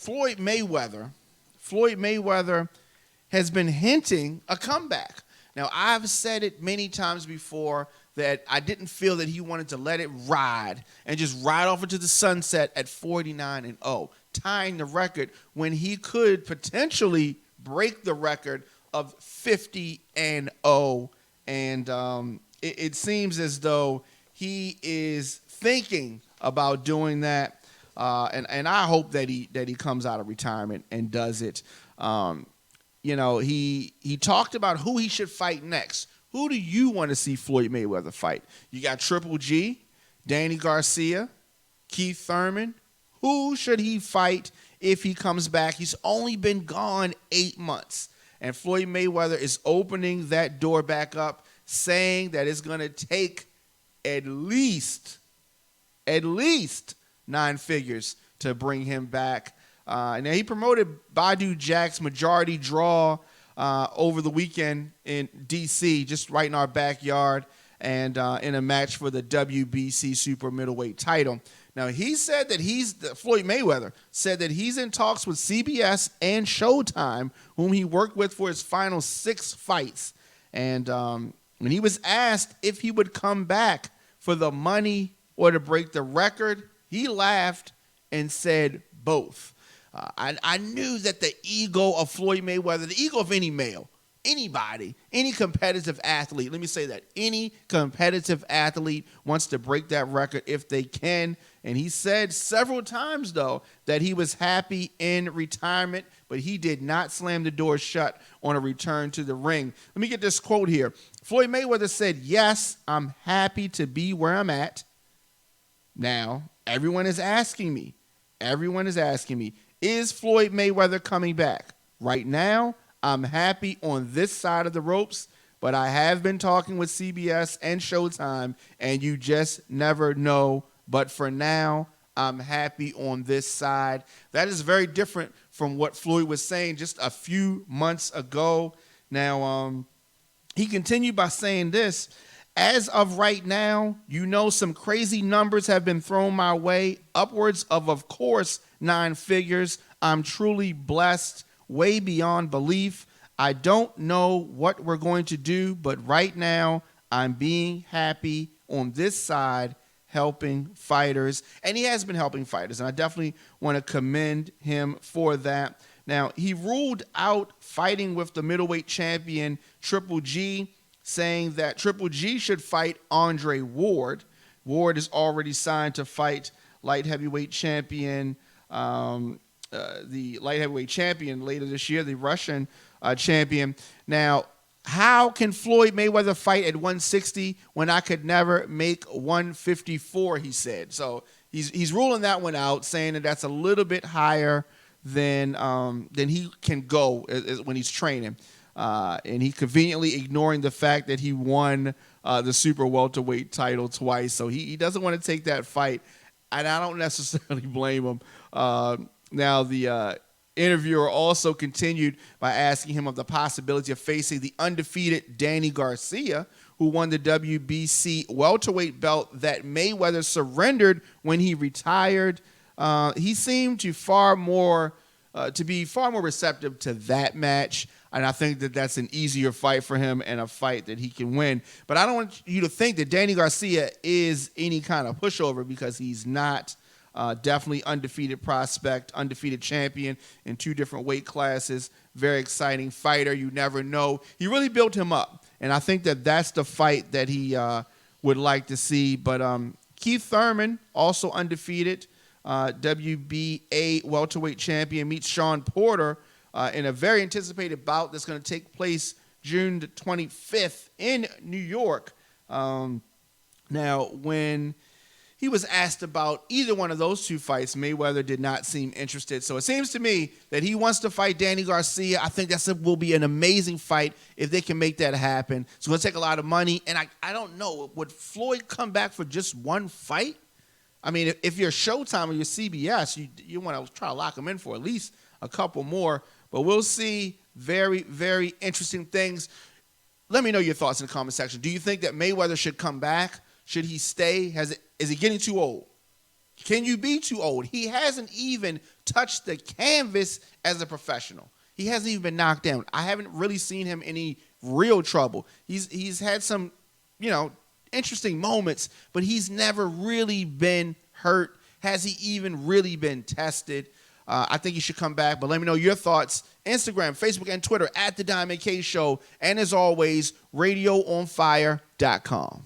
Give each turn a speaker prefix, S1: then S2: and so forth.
S1: Floyd Mayweather has been hinting a comeback. Now, I've said it many times before that I didn't feel that he wanted to let it ride and just ride off into the sunset at 49-0, tying the record when he could potentially break the record of 50-0. And it seems as though he is thinking about doing that. And I hope that he comes out of retirement and does it. He talked about who he should fight next. Who do you want to see Floyd Mayweather fight? You got Triple G, Danny Garcia, Keith Thurman. Who should he fight if he comes back? He's only been gone 8 months. And Floyd Mayweather is opening that door back up, saying that it's going to take at least 9 figures to bring him back. And he promoted Badu Jack's majority draw over the weekend in D.C., just right in our backyard, and in a match for the WBC super middleweight title. Now, he said that Floyd Mayweather said that he's in talks with CBS and Showtime, whom he worked with for his final 6 fights. And when he was asked if he would come back for the money or to break the record, he laughed and said both. I knew that the ego of Floyd Mayweather, the ego of any male, anybody, any competitive athlete, let me say that, any competitive athlete wants to break that record if they can. And he said several times, though, that he was happy in retirement, but he did not slam the door shut on a return to the ring. Let me get this quote here. Floyd Mayweather said, "Yes, I'm happy to be where I'm at. Now, everyone is asking me, is Floyd Mayweather coming back? Right now, I'm happy on this side of the ropes, but I have been talking with CBS and Showtime, and you just never know. But for now, I'm happy on this side." That is very different from what Floyd was saying just a few months ago. Now, he continued by saying this: "As of right now, some crazy numbers have been thrown my way, upwards of course, 9 figures. I'm truly blessed, way beyond belief. I don't know what we're going to do, but right now, I'm being happy on this side, helping fighters." And he has been helping fighters, and I definitely want to commend him for that. Now, he ruled out fighting with the middleweight champion Triple G, saying that Triple G should fight Andre Ward. Ward is already signed to fight light heavyweight champion, the light heavyweight champion later this year, the Russian champion. Now, how can Floyd Mayweather fight at 160 when I could never make 154, he said. So he's ruling that one out, saying that that's a little bit higher than he can go when he's training. And he conveniently ignoring the fact that he won the super welterweight title twice. So he doesn't want to take that fight, and I don't necessarily blame him. Now, the interviewer also continued by asking him of the possibility of facing the undefeated Danny Garcia, who won the WBC welterweight belt that Mayweather surrendered when he retired. He seemed to be far more receptive to that match, and I think that that's an easier fight for him and a fight that he can win. But I don't want you to think that Danny Garcia is any kind of pushover, because he's not. Definitely undefeated prospect, undefeated champion in 2 different weight classes. Very exciting fighter. You never know. He really built him up, and I think that that's the fight that he would like to see. But Keith Thurman, also undefeated, WBA welterweight champion, meets Sean Porter in a very anticipated bout that's going to take place June the 25th in New York. Now, when he was asked about either one of those 2 fights, Mayweather did not seem interested. So it seems to me that he wants to fight Danny Garcia. I think will be an amazing fight if they can make that happen. It's going to take a lot of money. And I don't know, would Floyd come back for just 1 fight? I mean, if you're Showtime or you're CBS, you want to try to lock him in for at least a couple more. But we'll see. Very, very interesting things. Let me know your thoughts in the comment section. Do you think that Mayweather should come back? Should he stay? Is he getting too old? Can you be too old? He hasn't even touched the canvas as a professional. He hasn't even been knocked down. I haven't really seen him any real trouble. He's had some, interesting moments, but he's never really been hurt. Has he even really been tested? I think he should come back, but let me know your thoughts. Instagram, Facebook, and Twitter @The Diamond K Show. And as always, radioonfire.com.